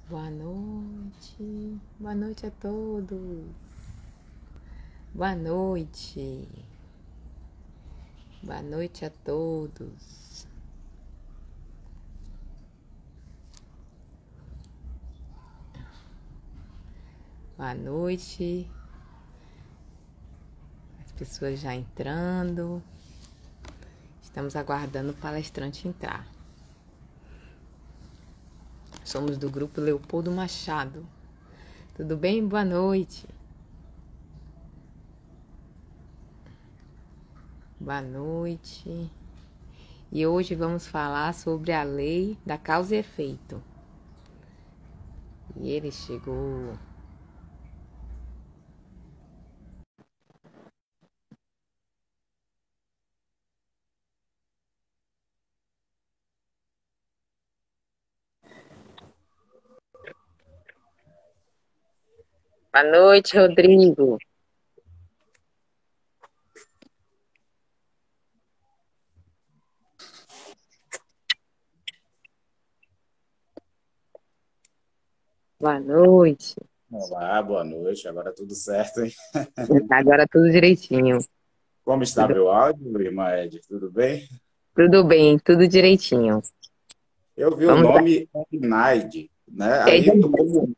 Boa noite a todos. Boa noite a todos. Boa noite, as pessoas já entrando. Estamos aguardando o palestrante entrar. Somos do grupo Leopoldo Machado. Tudo bem? Boa noite. Boa noite. E hoje vamos falar sobre a lei da causa e efeito. E ele chegou. Boa noite, Rodrigo. Boa noite. Olá, boa noite. Agora tudo certo, hein? Agora tudo direitinho. Como está Tudo, meu áudio, irmã Ed? Tudo bem? tudo bem, tudo direitinho. Eu vi o Vamos lá. nome Ednaide, né? É, Aí do como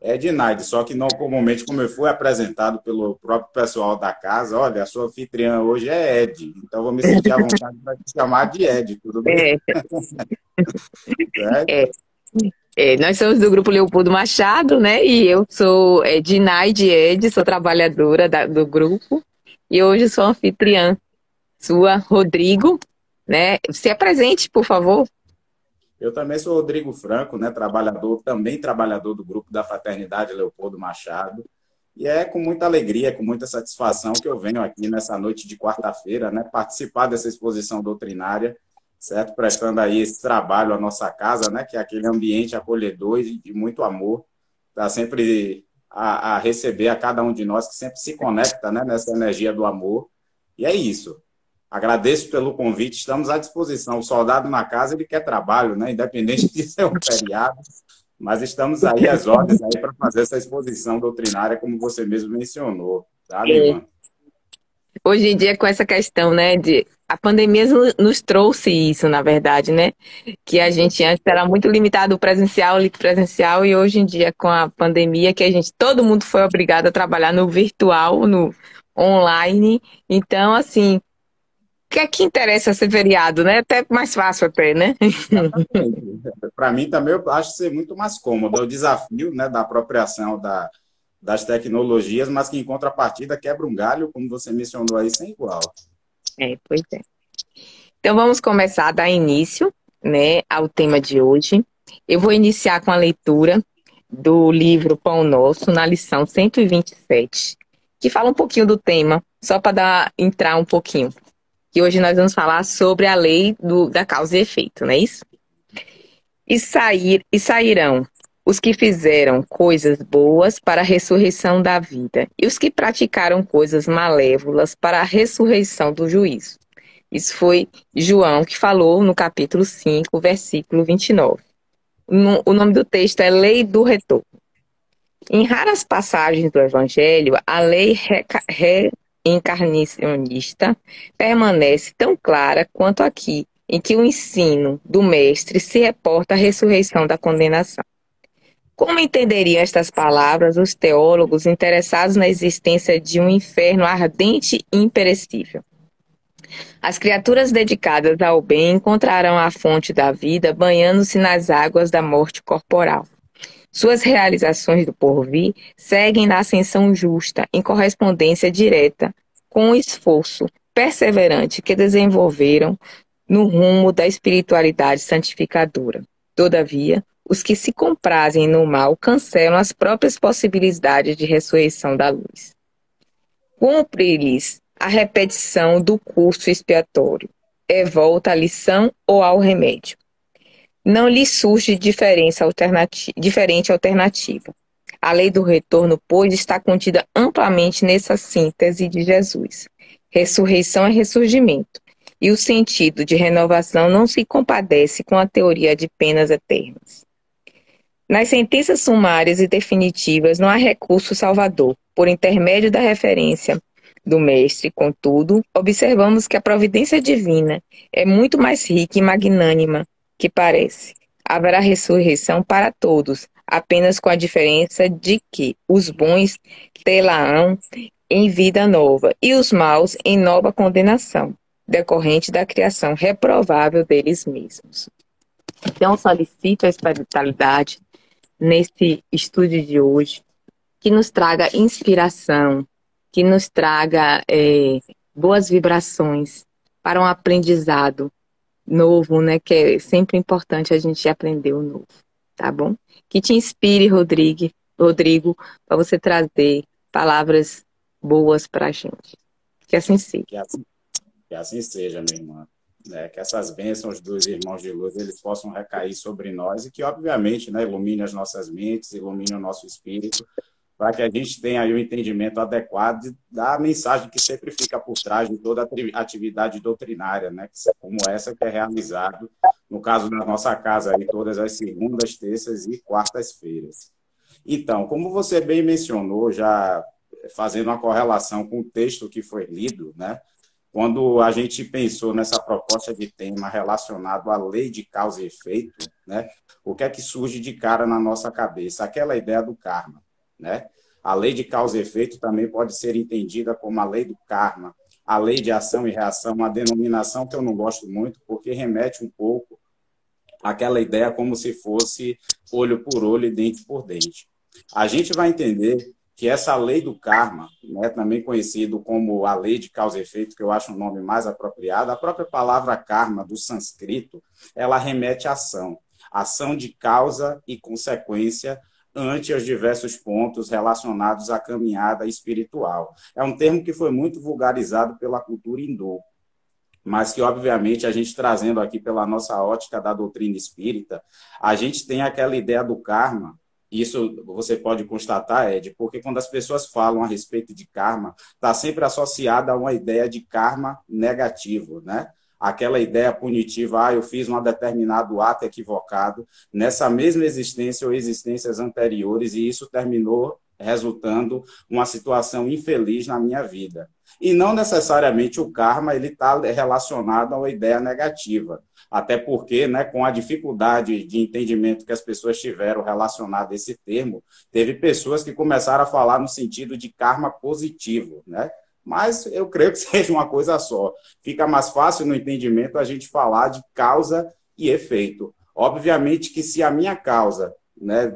Ednaide, só que não comumente, como eu fui apresentado pelo próprio pessoal da casa, olha, a sua anfitriã hoje é Ed, então vou me sentir à vontade para te chamar de Ed, tudo bem? é, Certo? é, nós somos do grupo Leopoldo Machado, né? E eu sou Dinaide Ed, sou trabalhadora do grupo. E hoje sou anfitriã sua, Rodrigo, né? Se apresente, por favor. Eu também sou Rodrigo Franco, né? Trabalhador, também trabalhador do grupo da Fraternidade Leopoldo Machado. E é com muita alegria, com muita satisfação que eu venho aqui nessa noite de quarta-feira, né, participar dessa exposição doutrinária, certo? Prestando aí esse trabalho à nossa casa, né, que é aquele ambiente acolhedor e de muito amor, está sempre a receber a cada um de nós que sempre se conecta, né, nessa energia do amor. E é isso. Agradeço pelo convite, estamos à disposição. O soldado na casa, ele quer trabalho, né, independente de ser um feriado. Mas estamos aí às ordens aí para fazer essa exposição doutrinária, como você mesmo mencionou, sabe, É, irmã? hoje em dia, com essa questão, né, de a pandemia nos trouxe isso, na verdade, né? Que a Com gente certeza. antes era muito limitado o presencial, e hoje em dia, com a pandemia, que todo mundo foi obrigado a trabalhar no virtual, no online. Então, assim, o que é que interessa ser feriado, né? Até mais fácil até, né? Exatamente. Para mim também eu acho ser muito mais cômodo. É o desafio, né, da apropriação das tecnologias, mas que em contrapartida quebra um galho, como você mencionou aí, sem igual. Pois é. Então vamos começar a dar início, né, ao tema de hoje. Eu vou iniciar com a leitura do livro Pão Nosso, na lição 127, que fala um pouquinho do tema, só para entrar um pouquinho. Que hoje nós vamos falar sobre a lei da causa e efeito, não é isso? E sairão os que fizeram coisas boas para a ressurreição da vida, e os que praticaram coisas malévolas para a ressurreição do juízo. Isso foi João que falou no capítulo 5, versículo 29. O nome do texto é Lei do Retorno. Em raras passagens do Evangelho, a lei reencarnacionista permanece tão clara quanto aqui, em que o ensino do Mestre se reporta à ressurreição da condenação. Como entenderiam estas palavras os teólogos interessados na existência de um inferno ardente e imperecível? As criaturas dedicadas ao bem encontrarão a fonte da vida banhando-se nas águas da morte corporal. Suas realizações do porvir seguem na ascensão justa, em correspondência direta com o esforço perseverante que desenvolveram no rumo da espiritualidade santificadora. Todavia, os que se comprazem no mal cancelam as próprias possibilidades de ressurreição da luz. Cumpre-lhes a repetição do curso expiatório. É volta à lição ou ao remédio. Não lhe surge diferente alternativa. A lei do retorno, pois, está contida amplamente nessa síntese de Jesus. Ressurreição é ressurgimento, e o sentido de renovação não se compadece com a teoria de penas eternas. Nas sentenças sumárias e definitivas não há recurso salvador. Por intermédio da referência do mestre, contudo, observamos que a providência divina é muito mais rica e magnânima que parece. Haverá ressurreição para todos, apenas com a diferença de que os bons tê-la-ão em vida nova e os maus em nova condenação, decorrente da criação reprovável deles mesmos. Então, solicito a espiritualidade nesse estudo de hoje, que nos traga inspiração, que nos traga boas vibrações para um aprendizado novo, né? Que é sempre importante a gente aprender o novo, tá bom? Que te inspire, Rodrigo, para você trazer palavras boas para a gente. Que assim seja. Que assim seja, minha irmã. Que essas bênçãos dos irmãos de luz eles possam recair sobre nós e que, obviamente, né, ilumine as nossas mentes, ilumine o nosso espírito, para que a gente tenha aí o entendimento adequado da mensagem que sempre fica por trás de toda a atividade doutrinária, né, como essa que é realizado, no caso da nossa casa, aí, todas as segundas, terças e quartas-feiras. Então, como você bem mencionou, já fazendo uma correlação com o texto que foi lido, né, quando a gente pensou nessa proposta de tema relacionado à lei de causa e efeito, né, o que é que surge de cara na nossa cabeça? Aquela ideia do karma, né? A lei de causa e efeito também pode ser entendida como a lei do karma, a lei de ação e reação, uma denominação que eu não gosto muito, porque remete um pouco àquela ideia como se fosse olho por olho e dente por dente. A gente vai entender que essa lei do karma, né, também conhecido como a lei de causa e efeito, que eu acho um nome mais apropriado, a própria palavra karma do sânscrito, ela remete à ação, ação de causa e consequência ante os diversos pontos relacionados à caminhada espiritual. É um termo que foi muito vulgarizado pela cultura hindu, mas que, obviamente, a gente trazendo aqui pela nossa ótica da doutrina espírita, a gente tem aquela ideia do karma. Isso você pode constatar, Ed, porque quando as pessoas falam a respeito de karma, está sempre associada a uma ideia de karma negativo, né? Aquela ideia punitiva, eu fiz um determinado ato equivocado nessa mesma existência ou existências anteriores e isso terminou resultando uma situação infeliz na minha vida. E não necessariamente o karma ele está relacionado a uma ideia negativa. Até porque, né, com a dificuldade de entendimento que as pessoas tiveram relacionado a esse termo, teve pessoas que começaram a falar no sentido de karma positivo, né? Mas eu creio que seja uma coisa só. Fica mais fácil no entendimento a gente falar de causa e efeito. Obviamente que se a minha causa, né,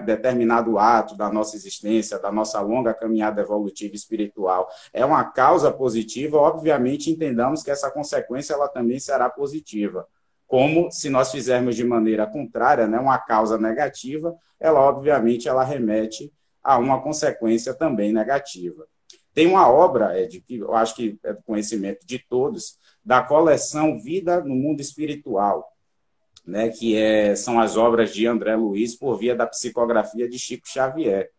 determinado ato da nossa existência, da nossa longa caminhada evolutiva espiritual, é uma causa positiva, obviamente entendamos que essa consequência ela também será positiva. Como se nós fizermos de maneira contrária, né, uma causa negativa, ela obviamente ela remete a uma consequência também negativa. Tem uma obra, Ed, que eu acho que é do conhecimento de todos, da coleção Vida no Mundo Espiritual, né, são as obras de André Luiz por via da psicografia de Chico Xavier,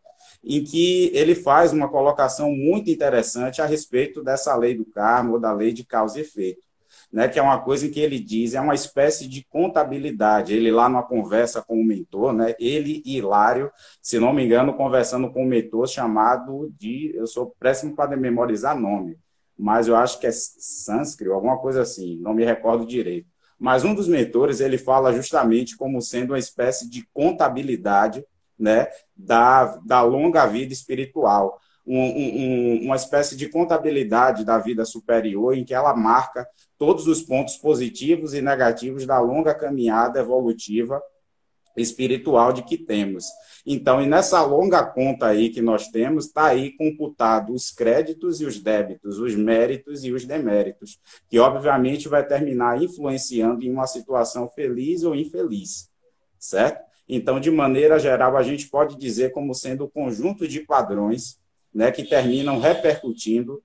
em que ele faz uma colocação muito interessante a respeito dessa lei do karma ou da lei de causa e efeito, né, que é uma coisa em que ele diz, é uma espécie de contabilidade. Ele lá numa conversa com o mentor, né, ele e Hilário, se não me engano, conversando com um mentor chamado eu sou péssimo para memorizar nome, mas eu acho que é sânscrito, alguma coisa assim, não me recordo direito. Mas um dos mentores, ele fala justamente como sendo uma espécie de contabilidade, né, da longa vida espiritual. Uma espécie de contabilidade da vida superior em que ela marca todos os pontos positivos e negativos da longa caminhada evolutiva espiritual de que temos. Então, e nessa longa conta aí que nós temos, está aí computado os créditos e os débitos, os méritos e os deméritos, que obviamente vai terminar influenciando em uma situação feliz ou infeliz, certo? Então, de maneira geral, a gente pode dizer como sendo o conjunto de padrões, né, que terminam repercutindo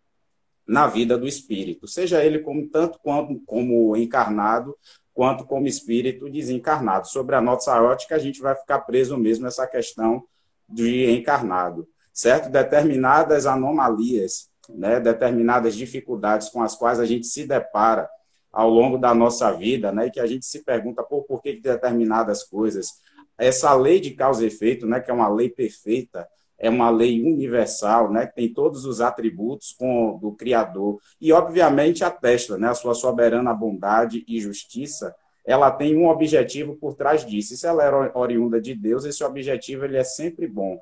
na vida do espírito, seja ele tanto como encarnado, quanto como espírito desencarnado. Sobre a nossa ótica, a gente vai ficar preso mesmo nessa questão de encarnado, certo? Determinadas anomalias, né, determinadas dificuldades com as quais a gente se depara ao longo da nossa vida, né, e que a gente se pergunta por que determinadas coisas essa lei de causa e efeito, né, que é uma lei perfeita, é uma lei universal, né, que tem todos os atributos do Criador, e obviamente atesta, né, a sua soberana bondade e justiça, ela tem um objetivo por trás disso. E se ela é oriunda de Deus, esse objetivo ele é sempre bom.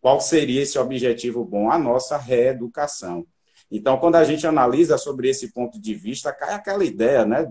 Qual seria esse objetivo bom? A nossa reeducação. Então, quando a gente analisa sobre esse ponto de vista, cai aquela ideia, né,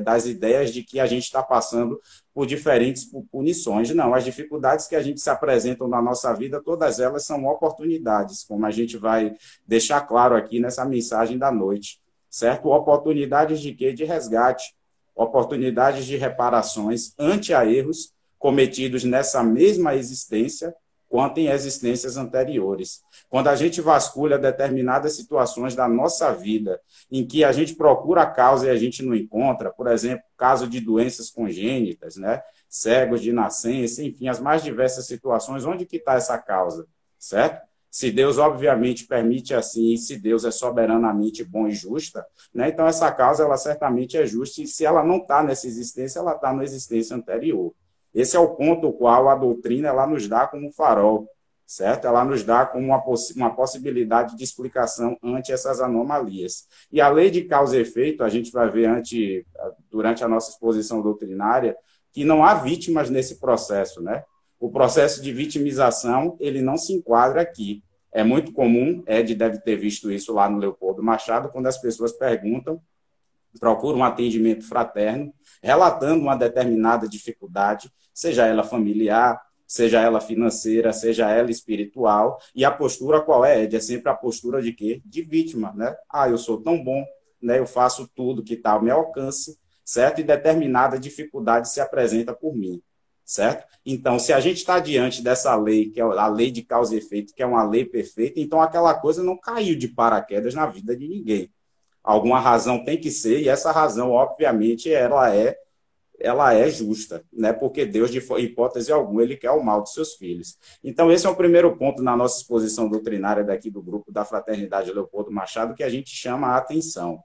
das ideias de que a gente está passando por diferentes punições. Não, as dificuldades que a gente se apresentam na nossa vida, todas elas são oportunidades, como a gente vai deixar claro aqui nessa mensagem da noite, certo? Oportunidades de quê? De resgate, oportunidades de reparações ante a erros cometidos nessa mesma existência, quanto em existências anteriores. Quando a gente vasculha determinadas situações da nossa vida, em que a gente procura a causa e a gente não encontra, por exemplo, caso de doenças congênitas, né? Cegos de nascença, enfim, as mais diversas situações, onde que está essa causa, certo? Se Deus, obviamente, permite assim, e se Deus é soberanamente bom e justa, né? Então essa causa, ela certamente é justa, e se ela não está nessa existência, ela está na existência anterior. Esse é o ponto qual a doutrina ela nos dá como farol, certo? Ela nos dá como uma possibilidade de explicação ante essas anomalias. E a lei de causa e efeito, a gente vai ver durante a nossa exposição doutrinária, que não há vítimas nesse processo, né? O processo de vitimização, ele não se enquadra aqui. É muito comum, Ed deve ter visto isso lá no Leopoldo Machado, quando as pessoas perguntam, procuram um atendimento fraterno, relatando uma determinada dificuldade, seja ela familiar, seja ela financeira, seja ela espiritual, e a postura qual é? É sempre a postura de quê? De vítima, né? Eu sou tão bom, né? Eu faço tudo que está ao meu alcance, certo? E determinada dificuldade se apresenta por mim, certo? Então, se a gente está diante dessa lei, que é a lei de causa e efeito, que é uma lei perfeita, então aquela coisa não caiu de paraquedas na vida de ninguém. Alguma razão tem que ser, e essa razão, obviamente, ela é justa, né? Porque Deus, de hipótese alguma, ele quer o mal dos seus filhos. Então, esse é o primeiro ponto na nossa exposição doutrinária daqui do grupo da Fraternidade Leopoldo Machado, que a gente chama a atenção.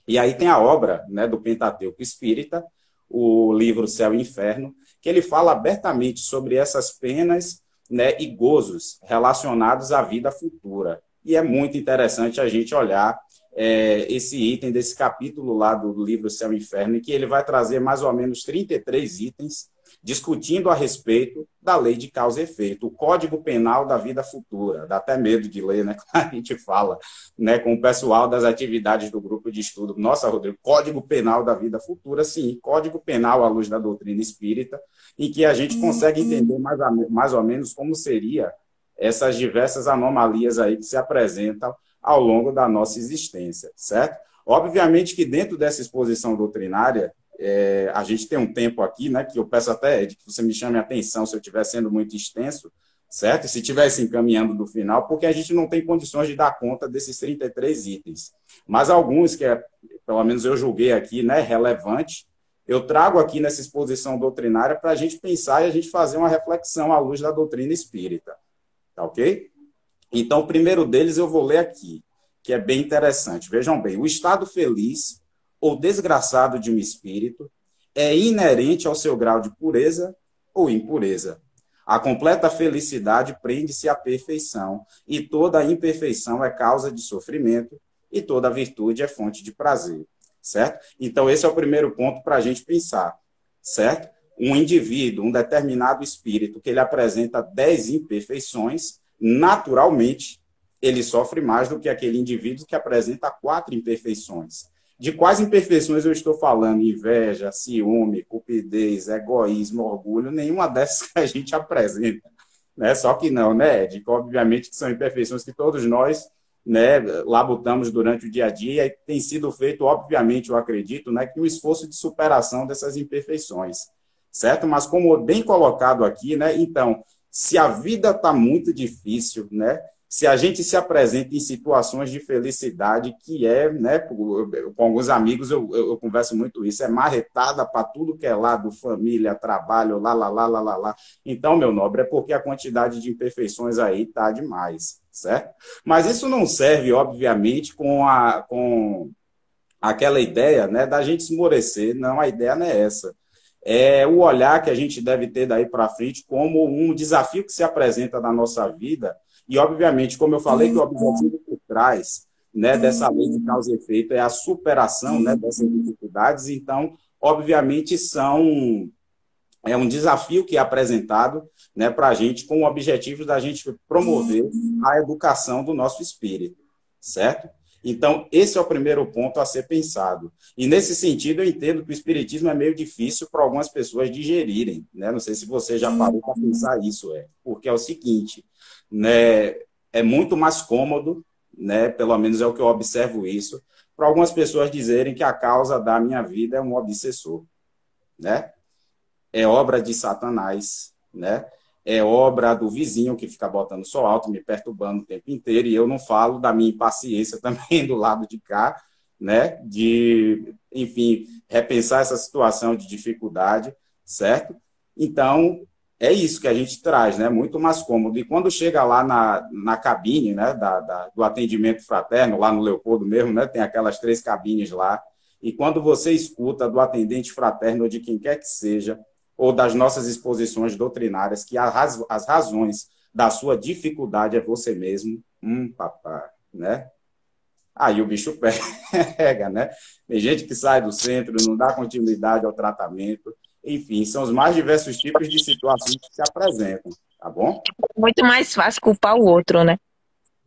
E aí tem a obra, né, do Pentateuco Espírita, o livro Céu e Inferno, que ele fala abertamente sobre essas penas, né, e gozos relacionados à vida futura. E é muito interessante a gente olhar esse item desse capítulo lá do livro Céu e Inferno, em que ele vai trazer mais ou menos 33 itens discutindo a respeito da lei de causa e efeito, o Código Penal da vida futura. Dá até medo de ler, né? Quando a gente fala, né, com o pessoal das atividades do grupo de estudo. Nossa, Rodrigo, Código Penal da vida futura, sim, Código Penal à luz da doutrina espírita, em que a gente consegue entender mais ou menos como seria essas diversas anomalias aí que se apresentam ao longo da nossa existência, certo? Obviamente que dentro dessa exposição doutrinária, a gente tem um tempo aqui, né, que eu peço até que você me chame a atenção se eu estiver sendo muito extenso, certo? E se estiver se encaminhando do final, porque a gente não tem condições de dar conta desses 33 itens. Mas alguns que, pelo menos eu julguei aqui, né, relevante, eu trago aqui nessa exposição doutrinária para a gente pensar e a gente fazer uma reflexão à luz da doutrina espírita, tá ok? Então, o primeiro deles eu vou ler aqui, que é bem interessante. Vejam bem, o estado feliz ou desgraçado de um espírito é inerente ao seu grau de pureza ou impureza. A completa felicidade prende-se à perfeição, e toda imperfeição é causa de sofrimento, e toda virtude é fonte de prazer, certo? Então, esse é o primeiro ponto para a gente pensar, certo? Um indivíduo, um determinado espírito, que ele apresenta 10 imperfeições, naturalmente, ele sofre mais do que aquele indivíduo que apresenta 4 imperfeições. De quais imperfeições eu estou falando? Inveja, ciúme, cupidez, egoísmo, orgulho, nenhuma dessas que a gente apresenta. Né? Só que não, né, Ed? Obviamente que são imperfeições que todos nós, né, labutamos durante o dia a dia, e tem sido feito, obviamente, eu acredito, né, que um esforço de superação dessas imperfeições, certo? Mas como bem colocado aqui, né, então, se a vida está muito difícil, né, se a gente se apresenta em situações de felicidade, que né, com alguns amigos eu converso muito isso, é marretada para tudo que é lado, família, trabalho, lá. Então, meu nobre, é porque a quantidade de imperfeições aí está demais, certo? Mas isso não serve, obviamente, com aquela ideia, né, da gente esmorecer. Não, a ideia não é essa. é o olhar que a gente deve ter daí para frente como um desafio que se apresenta na nossa vida. E, obviamente, como eu falei, que o objetivo por trás, né, dessa lei de causa e efeito é a superação, né, dessas dificuldades. Então, obviamente, é um desafio que é apresentado, né, para a gente, com o objetivo da gente promover a educação do nosso espírito, certo? Então, esse é o primeiro ponto a ser pensado. E, nesse sentido, eu entendo que o espiritismo é meio difícil para algumas pessoas digerirem, né? Não sei se você já parou para pensar isso, porque é o seguinte, né, é muito mais cômodo, né, pelo menos é o que eu observo isso, para algumas pessoas dizerem que a causa da minha vida é um obsessor, né? É obra de Satanás, né? É obra do vizinho que fica botando som alto, me perturbando o tempo inteiro, e eu não falo da minha impaciência também do lado de cá, né? De, enfim, repensar essa situação de dificuldade, certo? Então, é isso que a gente traz, né? Muito mais cômodo. E quando chega lá na cabine, né? Do atendimento fraterno, lá no Leopoldo mesmo, né? Tem aquelas 3 cabines lá, e quando você escuta do atendente fraterno ou de quem quer que seja, ou das nossas exposições doutrinárias, que as razões da sua dificuldade é você mesmo, papai, né? Aí o bicho pega, né? Tem gente que sai do centro, não dá continuidade ao tratamento, enfim, são os mais diversos tipos de situações que se apresentam, tá bom? Muito mais fácil culpar o outro, né?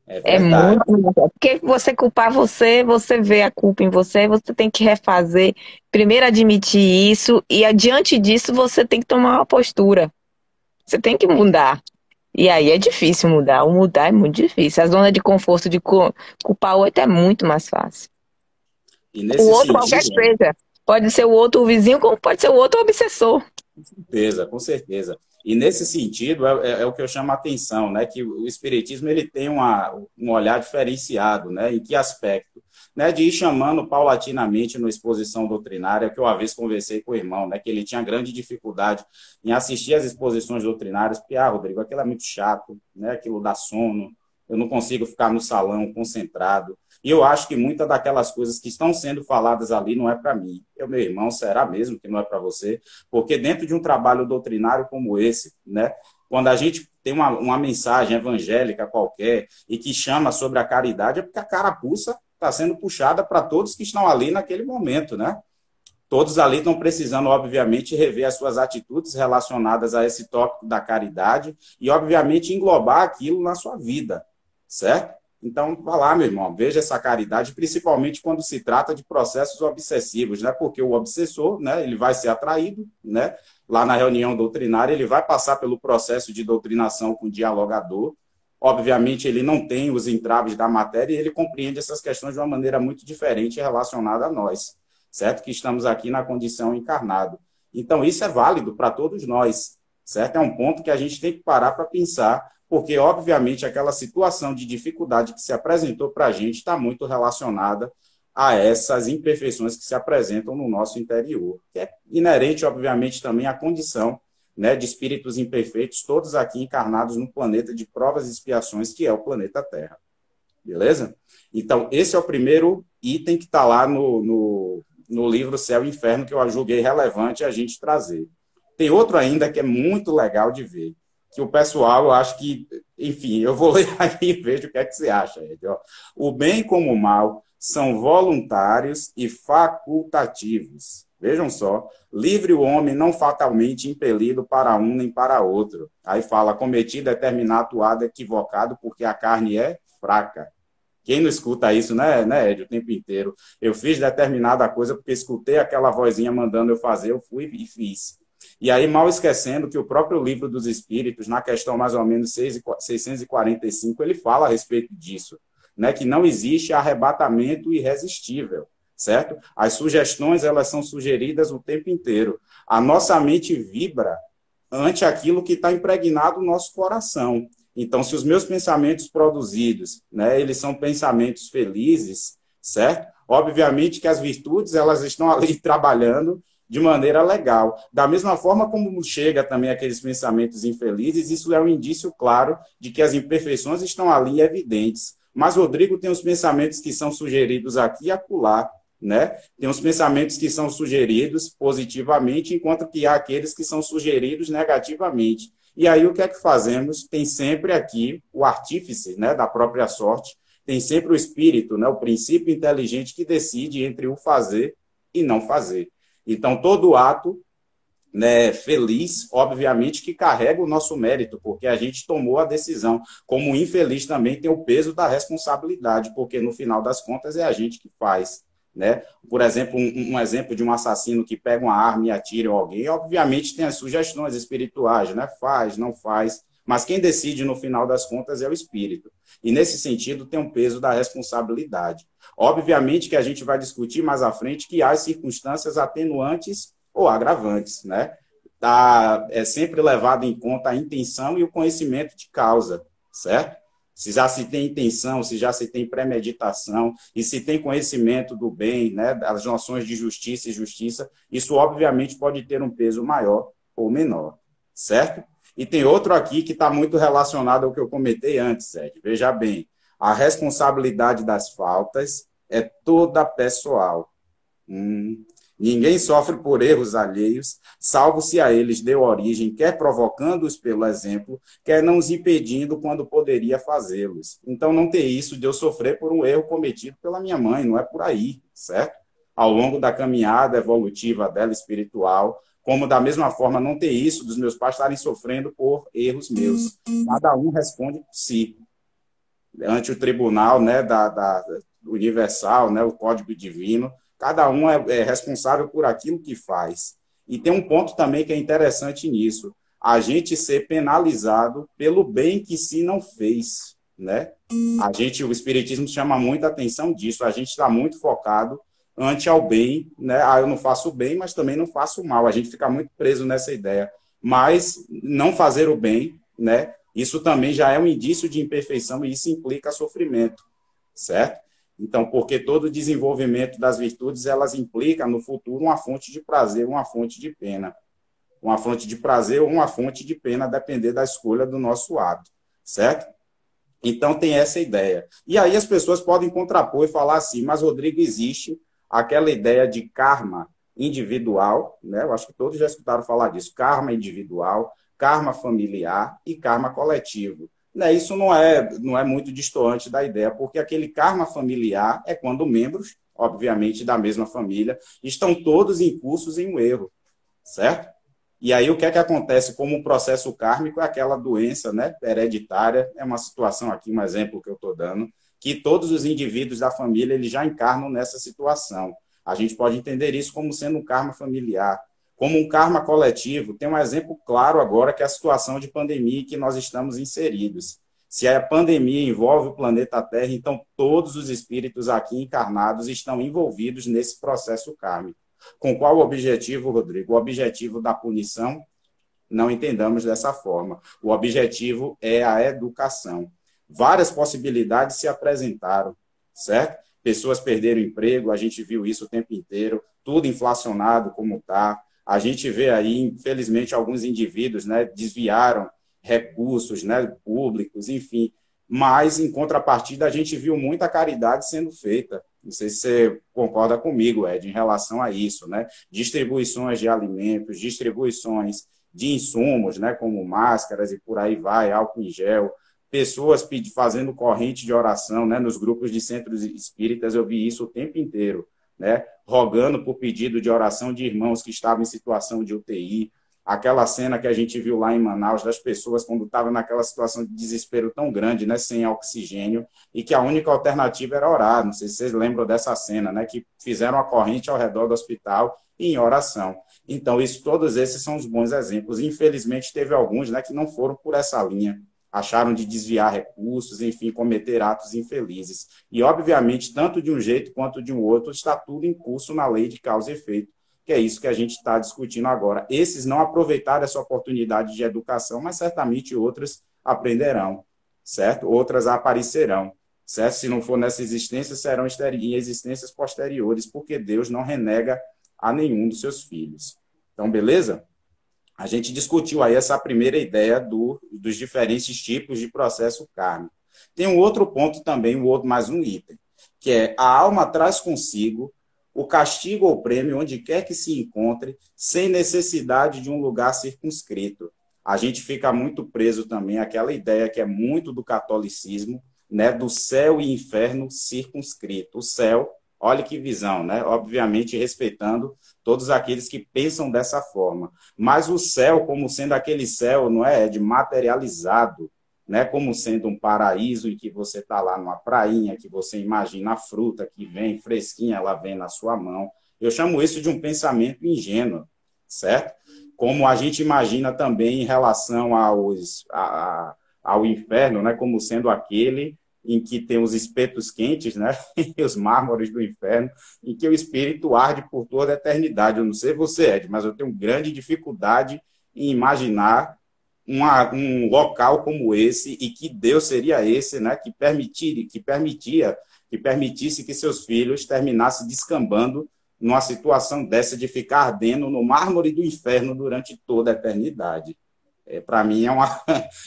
É É verdade. muito. Porque você culpar você, você vê a culpa em você, você tem que refazer. Primeiro admitir isso, e adiante disso você tem que tomar uma postura. Você tem que mudar. E aí é difícil mudar. O mudar é muito difícil. A zona de conforto de culpar o outro é muito mais fácil. E O nesse outro, qualquer que sentido, seja. Pode ser o outro o vizinho, como pode ser o outro o obsessor. com certeza, com certeza. E nesse sentido é o que eu chamo a atenção, né? Que o espiritismo ele tem um olhar diferenciado, né? Em que aspecto? Né, de ir chamando paulatinamente na exposição doutrinária, que eu uma vez conversei com o irmão, né, que ele tinha grande dificuldade em assistir às exposições doutrinárias, porque, Rodrigo, aquilo é muito chato, né, aquilo dá sono, eu não consigo ficar no salão concentrado. E eu acho que muitas daquelas coisas que estão sendo faladas ali não é para mim. Meu irmão, será mesmo que não é para você? Porque dentro de um trabalho doutrinário como esse, né, quando a gente tem uma mensagem evangélica qualquer e que chama sobre a caridade, é porque a carapuça está sendo puxada para todos que estão ali naquele momento, né? Todos ali estão precisando, obviamente, rever as suas atitudes relacionadas a esse tópico da caridade e, obviamente, englobar aquilo na sua vida, certo? Então, vá lá, meu irmão, veja essa caridade, principalmente quando se trata de processos obsessivos, né? Porque o obsessor, né, ele vai ser atraído, né? Lá na reunião doutrinária, ele vai passar pelo processo de doutrinação com o dialogador. Obviamente, ele não tem os entraves da matéria e ele compreende essas questões de uma maneira muito diferente relacionada a nós, certo? Que estamos aqui na condição encarnado. Então, isso é válido para todos nós, certo? É um ponto que a gente tem que parar para pensar, porque, obviamente, aquela situação de dificuldade que se apresentou para a gente está muito relacionada a essas imperfeições que se apresentam no nosso interior, que é inerente, obviamente, também à condição, né, de espíritos imperfeitos, todos aqui encarnados no planeta de provas e expiações, que é o planeta Terra. Beleza? Então, esse é o primeiro item que está lá no livro Céu e Inferno, que eu julguei relevante a gente trazer. Tem outro ainda que é muito legal de ver, que o pessoal, eu acho que, enfim, eu vou ler aí e vejo o que é que você acha, Ed. O bem como o mal são voluntários e facultativos. Vejam só, livre o homem não fatalmente impelido para um nem para outro. Aí fala, cometi determinado ato equivocado porque a carne é fraca. Quem não escuta isso, né, Ed, o tempo inteiro? Eu fiz determinada coisa porque escutei aquela vozinha mandando eu fazer, eu fui e fiz. E aí, mal esquecendo que o próprio Livro dos Espíritos, na questão mais ou menos 645, ele fala a respeito disso, né, que não existe arrebatamento irresistível, certo? As sugestões, elas são sugeridas o tempo inteiro. A nossa mente vibra ante aquilo que está impregnado no nosso coração. Então, se os meus pensamentos produzidos, né, eles são pensamentos felizes, certo? Obviamente que as virtudes, elas estão ali trabalhando de maneira legal. Da mesma forma como chega também aqueles pensamentos infelizes, isso é um indício claro de que as imperfeições estão ali evidentes. Mas Rodrigo tem os pensamentos que são sugeridos aqui e acolá, né? Tem os pensamentos que são sugeridos positivamente, enquanto que há aqueles que são sugeridos negativamente. E aí o que é que fazemos? Tem sempre aqui o artífice, né, da própria sorte, tem sempre o espírito, né, o princípio inteligente que decide entre o fazer e não fazer. Então, todo ato, né, feliz, obviamente, que carrega o nosso mérito, porque a gente tomou a decisão. Como infeliz também tem o peso da responsabilidade, porque no final das contas é a gente que faz. Né? Por exemplo, um exemplo de um assassino que pega uma arma e atira em alguém, obviamente tem as sugestões espirituais, né? Faz, não faz, mas quem decide no final das contas é o espírito. E nesse sentido tem um peso da responsabilidade. Obviamente que a gente vai discutir mais à frente que há circunstâncias atenuantes ou agravantes, né? É sempre levado em conta a intenção e o conhecimento de causa, certo? Se já se tem intenção, se já se tem premeditação, e se tem conhecimento do bem, né, das noções de justiça e justiça, isso obviamente pode ter um peso maior ou menor, certo? E tem outro aqui que está muito relacionado ao que eu comentei antes, Ed. Veja bem, a responsabilidade das faltas é toda pessoal. Ninguém sofre por erros alheios, salvo se a eles deu origem, quer provocando-os pelo exemplo, quer não os impedindo quando poderia fazê-los. Então, não ter isso de eu sofrer por um erro cometido pela minha mãe, não é por aí, certo? Ao longo da caminhada evolutiva dela, espiritual, como da mesma forma não ter isso dos meus pais estarem sofrendo por erros meus. Cada um responde por si. Ante o tribunal, né, da universal, né, o código divino, cada um é responsável por aquilo que faz. E tem um ponto também que é interessante nisso, a gente ser penalizado pelo bem que se não fez, né? O espiritismo chama muita atenção disso, a gente está muito focado ante ao bem, né? Eu não faço bem, mas também não faço mal, a gente fica muito preso nessa ideia. Mas não fazer o bem, né? Isso também já é um indício de imperfeição e isso implica sofrimento, certo? Então, porque todo desenvolvimento das virtudes, elas implicam no futuro uma fonte de prazer, uma fonte de pena. Uma fonte de prazer ou uma fonte de pena, a depender da escolha do nosso ato, certo? Então, tem essa ideia. E aí as pessoas podem contrapor e falar assim, mas, Rodrigo, existe aquela ideia de karma individual, né? Eu acho que todos já escutaram falar disso, karma individual, karma familiar e karma coletivo. Né, isso não é muito distoante da ideia, porque aquele karma familiar é quando membros, obviamente, da mesma família, estão todos incursos em um erro, certo? E aí o que é que acontece como um processo kármico é aquela doença, né, hereditária, é uma situação aqui, um exemplo que eu estou dando, que todos os indivíduos da família eles já encarnam nessa situação. A gente pode entender isso como sendo um karma familiar. Como um karma coletivo, tem um exemplo claro agora que é a situação de pandemia que nós estamos inseridos. Se a pandemia envolve o planeta Terra, então todos os espíritos aqui encarnados estão envolvidos nesse processo kármico. Com qual objetivo, Rodrigo? O objetivo da punição? Não entendamos dessa forma. O objetivo é a educação. Várias possibilidades se apresentaram, certo? Pessoas perderam emprego, a gente viu isso o tempo inteiro, tudo inflacionado como está. A gente vê aí, infelizmente, alguns indivíduos, né, desviaram recursos, né, públicos, enfim. Mas, em contrapartida, a gente viu muita caridade sendo feita. Não sei se você concorda comigo, Ed, em relação a isso, né? Distribuições de alimentos, distribuições de insumos, né, como máscaras e por aí vai, álcool em gel, pessoas fazendo corrente de oração, né, nos grupos de centros espíritas, eu vi isso o tempo inteiro, né, rogando por pedido de oração de irmãos que estavam em situação de UTI, aquela cena que a gente viu lá em Manaus, das pessoas quando estavam naquela situação de desespero tão grande, né, sem oxigênio, e que a única alternativa era orar. Não sei se vocês lembram dessa cena, né, que fizeram a corrente ao redor do hospital em oração. Então, todos esses são os bons exemplos. Infelizmente, teve alguns, né, que não foram por essa linha, acharam de desviar recursos, enfim, cometer atos infelizes. E, obviamente, tanto de um jeito quanto de um outro, está tudo em curso na lei de causa e efeito, que é isso que a gente está discutindo agora. Esses não aproveitaram essa oportunidade de educação, mas certamente outras aprenderão, certo? Outras aparecerão, certo? Se não for nessa existência, serão em existências posteriores, porque Deus não renega a nenhum dos seus filhos. Então, beleza? A gente discutiu aí essa primeira ideia dos diferentes tipos de processo kármico. Tem um outro ponto também, mais um item, que é a alma traz consigo o castigo ou prêmio onde quer que se encontre, sem necessidade de um lugar circunscrito. A gente fica muito preso também àquela ideia que é muito do catolicismo, né, do céu e inferno circunscrito. O céu, olha que visão, né? Obviamente respeitando todos aqueles que pensam dessa forma. Mas o céu, como sendo aquele céu, não é, de materializado, né? Como sendo um paraíso em que você está lá numa prainha, que você imagina a fruta que vem fresquinha, ela vem na sua mão. Eu chamo isso de um pensamento ingênuo, certo? Como a gente imagina também em relação ao inferno, né? Como sendo aquele em que tem os espetos quentes, né? E os mármores do inferno, em que o espírito arde por toda a eternidade. Eu não sei você, Ed, mas eu tenho grande dificuldade em imaginar um local como esse e que Deus seria esse, né? Que permitisse que seus filhos terminassem descambando numa situação dessa de ficar ardendo no mármore do inferno durante toda a eternidade. Para mim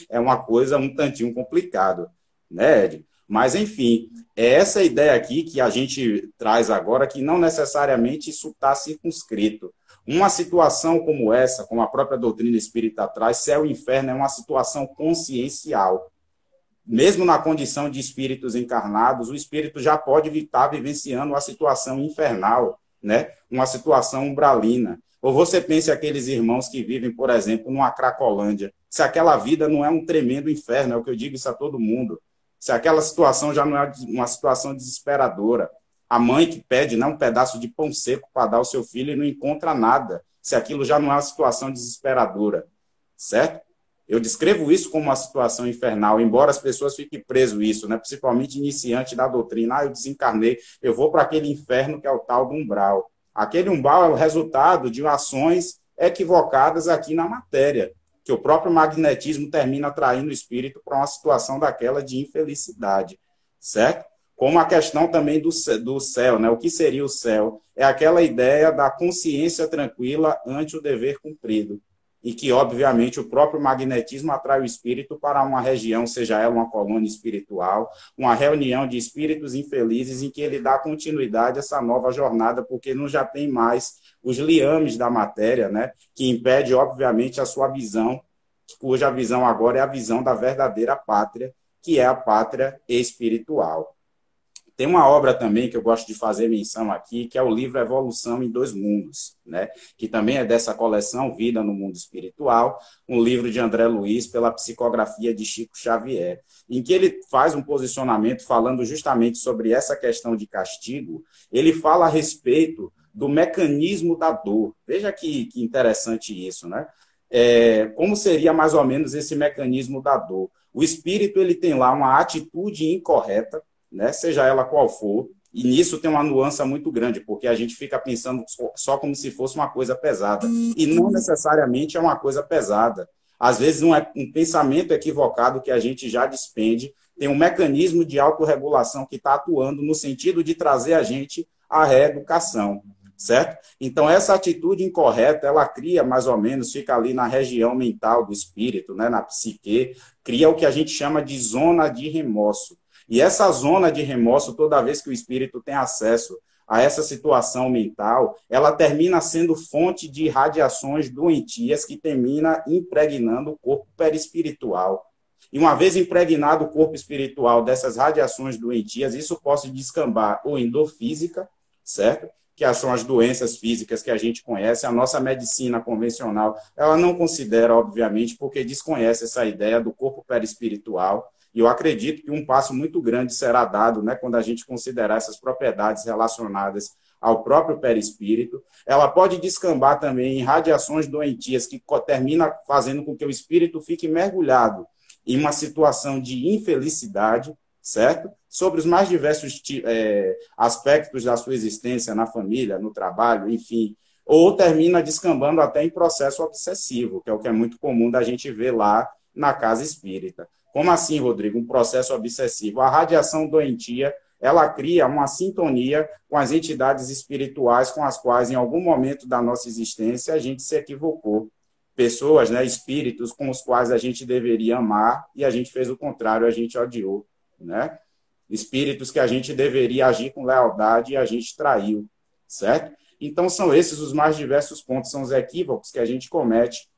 é uma coisa um tantinho complicado, né, Ed? Mas, enfim, é essa ideia aqui que a gente traz agora, que não necessariamente isso está circunscrito. Uma situação como essa, como a própria doutrina espírita traz, céu e inferno é uma situação consciencial. Mesmo na condição de espíritos encarnados, o espírito já pode estar vivenciando uma situação infernal, né? Uma situação umbralina. Ou você pense aqueles irmãos que vivem, por exemplo, numa Cracolândia. Se aquela vida não é um tremendo inferno, é o que eu digo isso a todo mundo. Se aquela situação já não é uma situação desesperadora. A mãe que pede, né, um pedaço de pão seco para dar ao seu filho e não encontra nada. Se aquilo já não é uma situação desesperadora. Certo? Eu descrevo isso como uma situação infernal, embora as pessoas fiquem presas isso, né? Principalmente iniciante da doutrina. Eu desencarnei, eu vou para aquele inferno que é o tal do umbral. Aquele umbral é o resultado de ações equivocadas aqui na matéria, que o próprio magnetismo termina atraindo o espírito para uma situação daquela de infelicidade, certo? Como a questão também do céu, né? O que seria o céu? É aquela ideia da consciência tranquila ante o dever cumprido, e que, obviamente, o próprio magnetismo atrai o espírito para uma região, seja ela uma colônia espiritual, uma reunião de espíritos infelizes em que ele dá continuidade a essa nova jornada, porque não já tem mais os liames da matéria, né, que impede, obviamente, a sua visão, cuja visão agora é a visão da verdadeira pátria, que é a pátria espiritual. Tem uma obra também que eu gosto de fazer menção aqui, que é o livro Evolução em Dois Mundos, né? Que também é dessa coleção Vida no Mundo Espiritual, um livro de André Luiz pela psicografia de Chico Xavier, em que ele faz um posicionamento falando justamente sobre essa questão de castigo. Ele fala a respeito do mecanismo da dor. Veja que interessante isso, né? Como seria mais ou menos esse mecanismo da dor? O espírito ele tem lá uma atitude incorreta, né, seja ela qual for, e nisso tem uma nuance muito grande, porque a gente fica pensando só como se fosse uma coisa pesada, e não necessariamente é uma coisa pesada. Às vezes não é um pensamento equivocado que a gente já despende, tem um mecanismo de autorregulação que está atuando no sentido de trazer a gente à reeducação, certo? Então, essa atitude incorreta, ela cria mais ou menos, fica ali na região mental do espírito, né, na psique, cria o que a gente chama de zona de remorso. E essa zona de remorso, toda vez que o espírito tem acesso a essa situação mental, ela termina sendo fonte de radiações doentias que termina impregnando o corpo perispiritual. E uma vez impregnado o corpo espiritual dessas radiações doentias, isso pode descambar ou em dor física, certo? Que são as doenças físicas que a gente conhece. A nossa medicina convencional, ela não considera, obviamente, porque desconhece essa ideia do corpo perispiritual. E eu acredito que um passo muito grande será dado, né, quando a gente considerar essas propriedades relacionadas ao próprio perispírito. Ela pode descambar também em radiações doentias que termina fazendo com que o espírito fique mergulhado em uma situação de infelicidade, certo? Sobre os mais diversos aspectos da sua existência na família, no trabalho, enfim. Ou termina descambando até em processo obsessivo, que é o que é muito comum da gente ver lá na casa espírita. Como assim, Rodrigo? Um processo obsessivo. A radiação doentia, ela cria uma sintonia com as entidades espirituais com as quais, em algum momento da nossa existência, a gente se equivocou. Pessoas, né, espíritos com os quais a gente deveria amar e a gente fez o contrário, a gente odiou, né? Espíritos que a gente deveria agir com lealdade e a gente traiu, certo? Então, são esses os mais diversos pontos, são os equívocos que a gente comete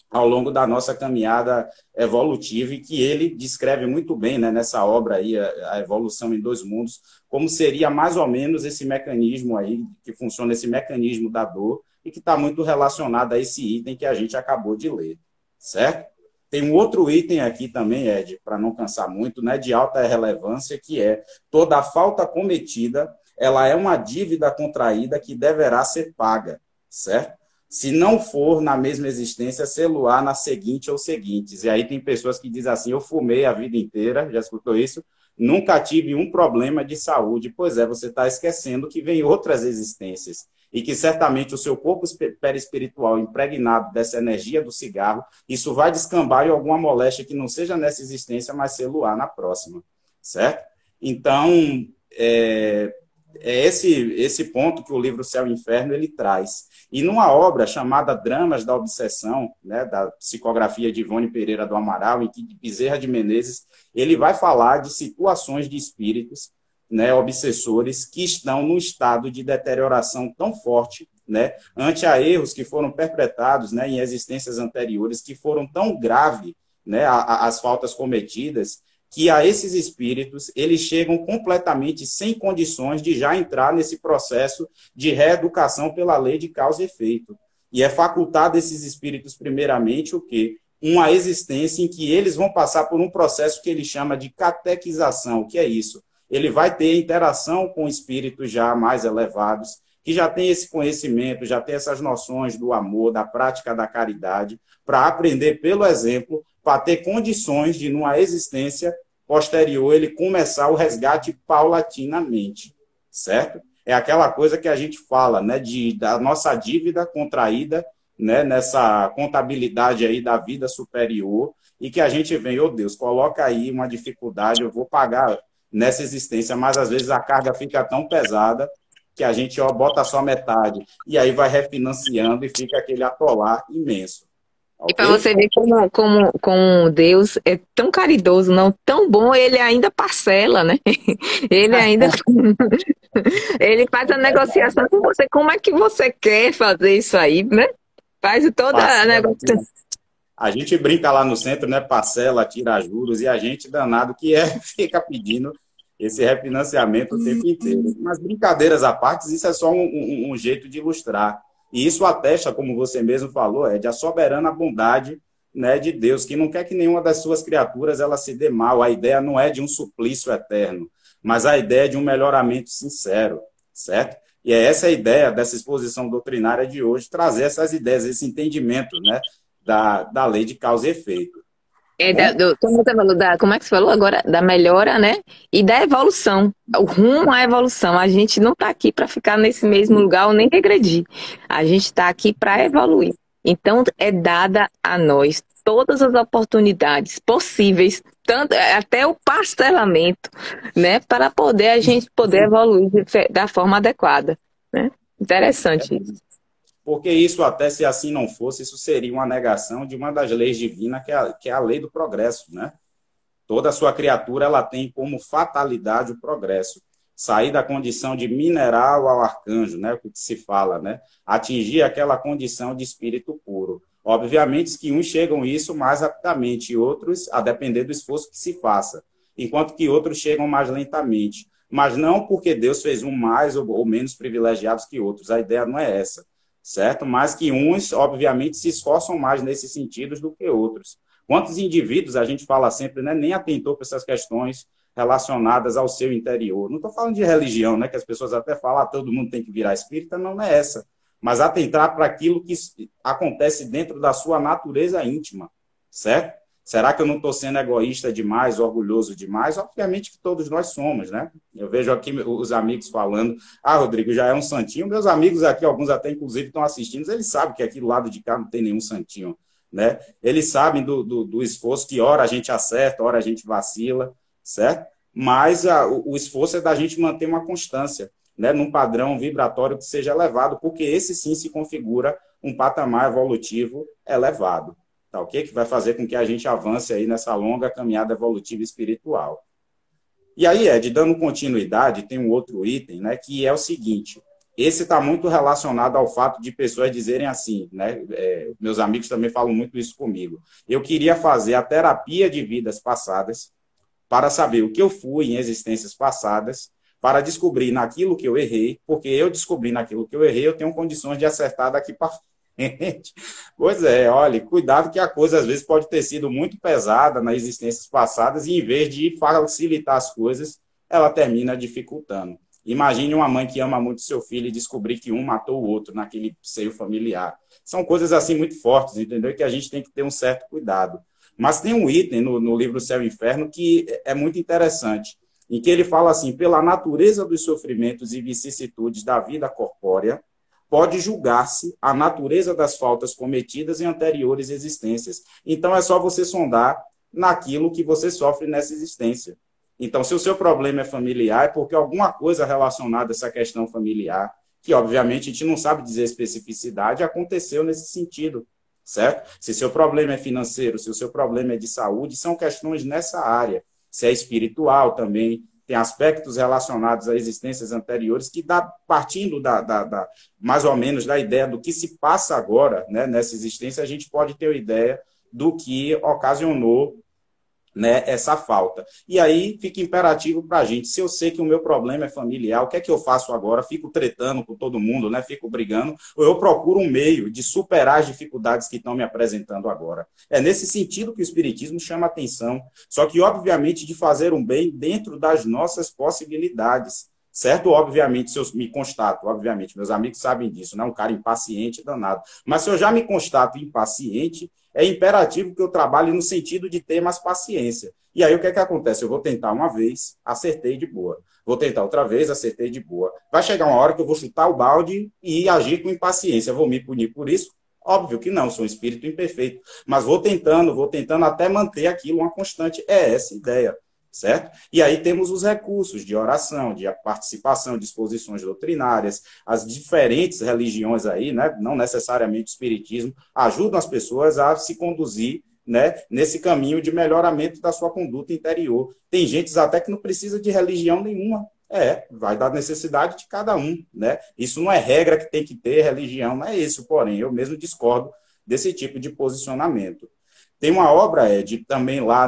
ao longo da nossa caminhada evolutiva, e que ele descreve muito bem, né, nessa obra aí, a Evolução em Dois Mundos, como seria mais ou menos esse mecanismo aí, que funciona esse mecanismo da dor, e que está muito relacionado a esse item que a gente acabou de ler, certo? Tem um outro item aqui também, Ed, para não cansar muito, né, de alta relevância, que é: toda a falta cometida, ela é uma dívida contraída que deverá ser paga, certo? Se não for na mesma existência, celular na seguinte ou seguintes. E aí tem pessoas que dizem assim: eu fumei a vida inteira, já escutou isso? Nunca tive um problema de saúde. Pois é, você está esquecendo que vem outras existências e que certamente o seu corpo perispiritual impregnado dessa energia do cigarro, isso vai descambar em alguma moléstia que não seja nessa existência, mas celular na próxima, certo? Então, é esse ponto que o livro Céu e Inferno ele traz. E numa obra chamada Dramas da Obsessão, né, da psicografia de Ivone Pereira do Amaral, em que Bezerra de Menezes, ele vai falar de situações de espíritos, né, obsessores, que estão num estado de deterioração tão forte, né, ante a erros que foram perpetrados, né, em existências anteriores, que foram tão graves, né, as faltas cometidas, que a esses espíritos, eles chegam completamente sem condições de já entrar nesse processo de reeducação pela lei de causa e efeito. E é facultado a esses espíritos, primeiramente, o quê? Uma existência em que eles vão passar por um processo que ele chama de catequização. O que é isso? Ele vai ter interação com espíritos já mais elevados, que já tem esse conhecimento, já tem essas noções do amor, da prática da caridade, para aprender pelo exemplo, para ter condições de, numa existência posterior, ele começar o resgate paulatinamente, certo? É aquela coisa que a gente fala, né, da nossa dívida contraída, né, nessa contabilidade aí da vida superior, e que a gente vem: oh Deus, coloca aí uma dificuldade, eu vou pagar nessa existência, mas às vezes a carga fica tão pesada que a gente bota só metade, e aí vai refinanciando e fica aquele atolar imenso. E para Ok? você ver como Deus é tão caridoso, não tão bom, ele ainda parcela, né? Ele ainda ele faz a negociação com você. Como é que você quer fazer isso aí, né? Faz toda a Parcela, negociação. a gente brinca lá no centro, né? Parcela, tira juros, e a gente danado que fica pedindo esse refinanciamento o tempo inteiro. Mas brincadeiras à parte, isso é só um jeito de ilustrar. E isso atesta, como você mesmo falou, de a soberana bondade, né, de Deus, que não quer que nenhuma das suas criaturas ela se dê mal. A ideia não é de um suplício eterno, mas a ideia é de um melhoramento sincero, certo? E é essa a ideia dessa exposição doutrinária de hoje, trazer essas ideias, esse entendimento, né, da lei de causa e efeito. É Bom, como você falou, como é que você falou agora? Da melhora, né? E da evolução. O rumo à evolução. A gente não está aqui para ficar nesse mesmo lugar ou nem regredir. A gente está aqui para evoluir. Então, é dada a nós todas as oportunidades possíveis, tanto, até o parcelamento, né? Para poder a gente poder evoluir da forma adequada, né? Interessante isso. porque isso, até se assim não fosse, isso seria uma negação de uma das leis divinas, que é a lei do progresso, né? Toda a sua criatura ela tem como fatalidade o progresso. Sair da condição de mineral ao arcanjo, né? O que se fala, né? Atingir aquela condição de espírito puro. Obviamente que uns chegam a isso mais rapidamente e outros a depender do esforço que se faça, enquanto que outros chegam mais lentamente. Mas não porque Deus fez um mais ou menos privilegiados que outros. A ideia não é essa, certo? Mas que uns, obviamente, se esforçam mais nesses sentidos do que outros. Quantos indivíduos, a gente fala sempre, né, nem atentou para essas questões relacionadas ao seu interior. Não estou falando de religião, né, que as pessoas até falam: todo mundo tem que virar espírita. Não, não é essa. Mas atentar para aquilo que acontece dentro da sua natureza íntima, certo? Será que eu não estou sendo egoísta demais, orgulhoso demais? Obviamente que todos nós somos, né? Eu vejo aqui os amigos falando: ah, Rodrigo, já é um santinho. Meus amigos aqui, alguns até inclusive estão assistindo, eles sabem que aqui do lado de cá não tem nenhum santinho, né? Eles sabem do esforço, que hora a gente acerta, hora a gente vacila, certo? Mas o esforço é da gente manter uma constância, né? Num padrão vibratório que seja elevado, porque esse sim se configura um patamar evolutivo elevado. Tá, ok? Que vai fazer com que a gente avance aí nessa longa caminhada evolutiva espiritual. E aí, Ed, dando continuidade, tem um outro item, né, que é o seguinte: Esse está muito relacionado ao fato de pessoas dizerem assim, né? Meus amigos também falam muito isso comigo. Eu queria fazer a terapia de vidas passadas para saber o que eu fui em existências passadas, para descobrir naquilo que eu errei, porque eu descobri naquilo que eu errei, eu tenho condições de acertar daqui para frente. Pois é, olha, cuidado que a coisa às vezes pode ter sido muito pesada nas existências passadas e em vez de facilitar as coisas, ela termina dificultando. Imagine uma mãe que ama muito seu filho e descobrir que um matou o outro naquele seio familiar. São coisas assim muito fortes, entendeu? Que a gente tem que ter um certo cuidado. Mas tem um item no livro Céu e Inferno que é muito interessante, em que ele fala assim: pela natureza dos sofrimentos e vicissitudes da vida corpórea, pode julgar-se a natureza das faltas cometidas em anteriores existências. Então é só você sondar naquilo que você sofre nessa existência. Então, se o seu problema é familiar, é porque alguma coisa relacionada a essa questão familiar, que obviamente a gente não sabe dizer especificidade, aconteceu nesse sentido, certo? Se seu problema é financeiro, se o seu problema é de saúde, são questões nessa área. Se é espiritual também, tem aspectos relacionados a existências anteriores que dá, partindo mais ou menos da ideia do que se passa agora, né, nessa existência, a gente pode ter uma ideia do que ocasionou, né, essa falta. E aí fica imperativo para a gente: se eu sei que o meu problema é familiar, o que é que eu faço agora? Fico tretando com todo mundo, né? Fico brigando, ou eu procuro um meio de superar as dificuldades que estão me apresentando agora? É nesse sentido que o Espiritismo chama atenção, só que, obviamente, de fazer um bem dentro das nossas possibilidades. Certo? Obviamente, se eu me constato, obviamente, meus amigos sabem disso, não é um cara impaciente danado. Mas se eu já me constato impaciente, é imperativo que eu trabalhe no sentido de ter mais paciência. E aí o que é que acontece? Eu vou tentar uma vez, acertei de boa. Vou tentar outra vez, acertei de boa. Vai chegar uma hora que eu vou chutar o balde e agir com impaciência. Vou me punir por isso? Óbvio que não, sou um espírito imperfeito. Mas vou tentando até manter aquilo uma constante. É essa a ideia. Certo? E aí temos os recursos de oração, de participação, de exposições doutrinárias, as diferentes religiões aí, né, não necessariamente o espiritismo, ajudam as pessoas a se conduzir, né, nesse caminho de melhoramento da sua conduta interior. Tem gente até que não precisa de religião nenhuma. Vai da necessidade de cada um, né? Isso não é regra que tem que ter religião, não é isso, porém, eu mesmo discordo desse tipo de posicionamento. Tem uma obra, Ed, também lá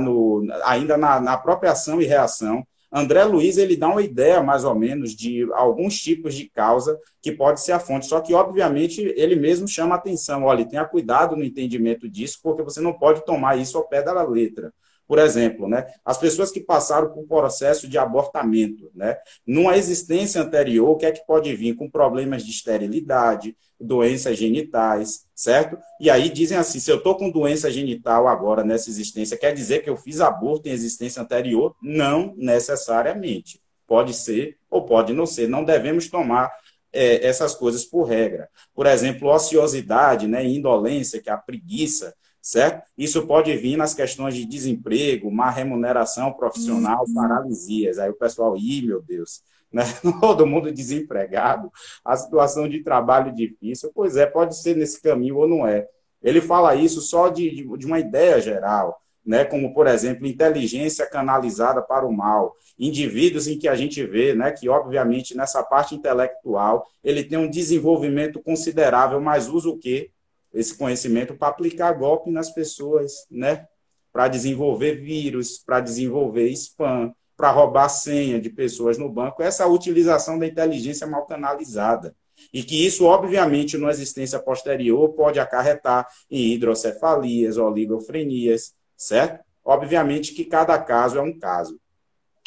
ainda na própria ação e reação. André Luiz, ele dá uma ideia, mais ou menos, de alguns tipos de causa que pode ser a fonte. Só que, obviamente, ele mesmo chama a atenção. Olha, tenha cuidado no entendimento disso, porque você não pode tomar isso ao pé da letra. Por exemplo, né, as pessoas que passaram por um processo de abortamento, né, numa existência anterior, o que é que pode vir? Com problemas de esterilidade, doenças genitais, certo? E aí dizem assim: se eu estou com doença genital agora nessa existência, quer dizer que eu fiz aborto em existência anterior? Não necessariamente. Pode ser ou pode não ser. Não devemos tomar essas coisas por regra. Por exemplo, ociosidade, né, indolência, que é a preguiça, certo? Isso pode vir nas questões de desemprego, má remuneração profissional, paralisias. Aí o pessoal, meu Deus, né? Todo mundo desempregado, a situação de trabalho difícil. Pois é, pode ser nesse caminho ou não é. Ele fala isso só de uma ideia geral, né? Como, por exemplo, inteligência canalizada para o mal. Indivíduos em que a gente vê, né, que, obviamente, nessa parte intelectual, ele tem um desenvolvimento considerável, mas usa o quê? Esse conhecimento para aplicar golpe nas pessoas, né? Para desenvolver vírus, para desenvolver spam, para roubar senha de pessoas no banco. Essa utilização da inteligência mal canalizada. E que isso, obviamente, numa existência posterior, pode acarretar em hidrocefalias, oligofrenias, certo? Obviamente que cada caso é um caso.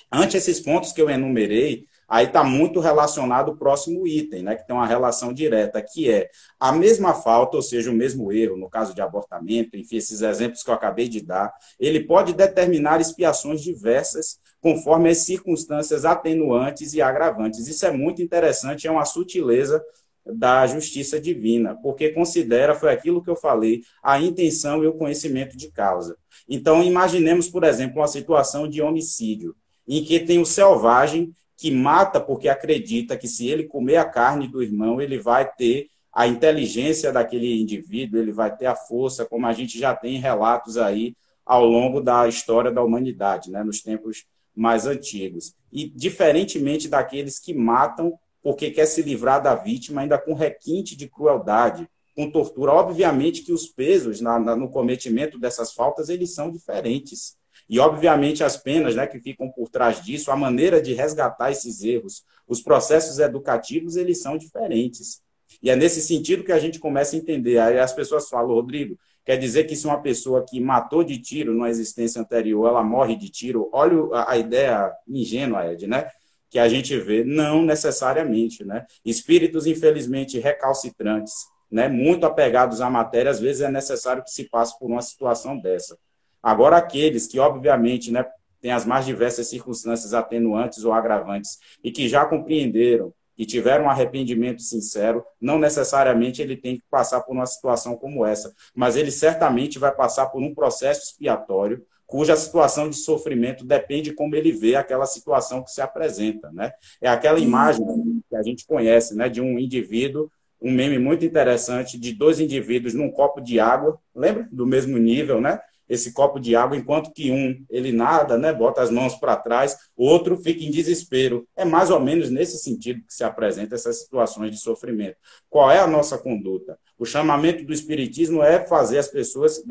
Ante esses pontos que eu enumerei, aí está muito relacionado o próximo item, né, que tem uma relação direta, que é a mesma falta, ou seja, o mesmo erro, no caso de abortamento, enfim, esses exemplos que eu acabei de dar, ele pode determinar expiações diversas conforme as circunstâncias atenuantes e agravantes. Isso é muito interessante, é uma sutileza da justiça divina, porque considera, foi aquilo que eu falei, a intenção e o conhecimento de causa. Então, imaginemos, por exemplo, uma situação de homicídio, em que tem o selvagem que mata porque acredita que se ele comer a carne do irmão, ele vai ter a inteligência daquele indivíduo, ele vai ter a força, como a gente já tem relatos aí ao longo da história da humanidade, né, nos tempos mais antigos. E, diferentemente daqueles que matam porque quer se livrar da vítima, ainda com requinte de crueldade, com tortura. Obviamente que os pesos no cometimento dessas faltas, eles são diferentes. E, obviamente, as penas, né, que ficam por trás disso, a maneira de resgatar esses erros, os processos educativos, eles são diferentes. E é nesse sentido que a gente começa a entender. Aí as pessoas falam, Rodrigo, quer dizer que se uma pessoa que matou de tiro numa existência anterior, ela morre de tiro? Olha a ideia ingênua, Ed, né? Que a gente vê, não necessariamente, né? Espíritos, infelizmente, recalcitrantes, né? Muito apegados à matéria, às vezes é necessário que se passe por uma situação dessa. Agora, aqueles que, obviamente, né, têm as mais diversas circunstâncias atenuantes ou agravantes e que já compreenderam e tiveram um arrependimento sincero, não necessariamente ele tem que passar por uma situação como essa, mas ele certamente vai passar por um processo expiatório cuja situação de sofrimento depende de como ele vê aquela situação que se apresenta, né? É aquela imagem que a gente conhece, né, de um indivíduo, um meme muito interessante de dois indivíduos num copo de água, lembra? Do mesmo nível, né? Esse copo de água, enquanto que um, ele nada, né, bota as mãos para trás, o outro fica em desespero. É mais ou menos nesse sentido que se apresenta essas situações de sofrimento. Qual é a nossa conduta? O chamamento do Espiritismo é fazer as pessoas,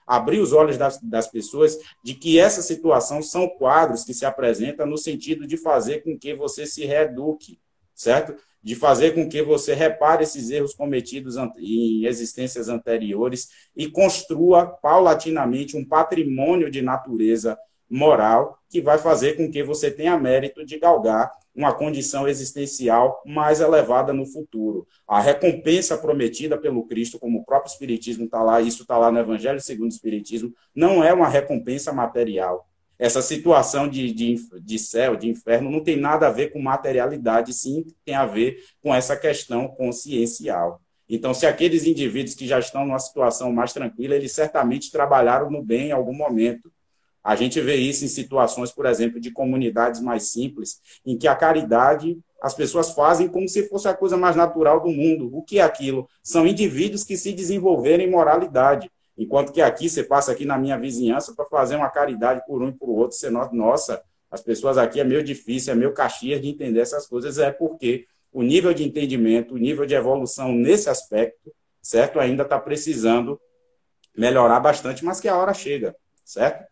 abrir os olhos das pessoas de que essa situação são quadros que se apresentam no sentido de fazer com que você se reeduque, certo? De fazer com que você repare esses erros cometidos em existências anteriores e construa paulatinamente um patrimônio de natureza moral que vai fazer com que você tenha mérito de galgar uma condição existencial mais elevada no futuro. A recompensa prometida pelo Cristo, como o próprio Espiritismo está lá, isso está lá no Evangelho segundo o Espiritismo, não é uma recompensa material. Essa situação de céu, de inferno, não tem nada a ver com materialidade, sim, tem a ver com essa questão consciencial. Então, se aqueles indivíduos que já estão numa situação mais tranquila, eles certamente trabalharam no bem em algum momento. A gente vê isso em situações, por exemplo, de comunidades mais simples, em que a caridade as pessoas fazem como se fosse a coisa mais natural do mundo. O que é aquilo? São indivíduos que se desenvolveram em moralidade. Enquanto que aqui, você passa aqui na minha vizinhança para fazer uma caridade por um e por outro, você nota, nossa, as pessoas aqui é meio difícil, é meio caxias de entender essas coisas, é porque o nível de entendimento, o nível de evolução nesse aspecto, certo? Ainda está precisando melhorar bastante, mas que a hora chega, certo?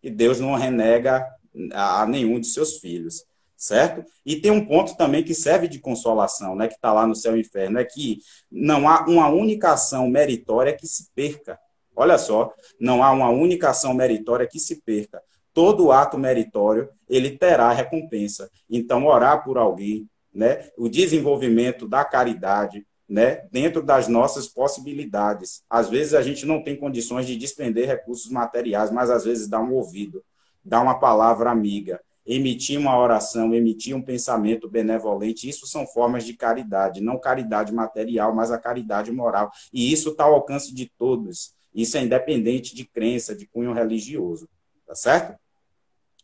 E Deus não renega a nenhum de seus filhos, certo? E tem um ponto também que serve de consolação, né, que está lá no céu e inferno, é que não há uma única ação meritória que se perca. Olha só, não há uma única ação meritória que se perca. Todo ato meritório, ele terá recompensa. Então, orar por alguém, né, o desenvolvimento da caridade, né, dentro das nossas possibilidades. Às vezes a gente não tem condições de despender recursos materiais, mas às vezes dá um ouvido, dá uma palavra amiga, emitir uma oração, emitir um pensamento benevolente, isso são formas de caridade, não caridade material, mas a caridade moral. E isso está ao alcance de todos. Isso é independente de crença, de cunho religioso, tá certo?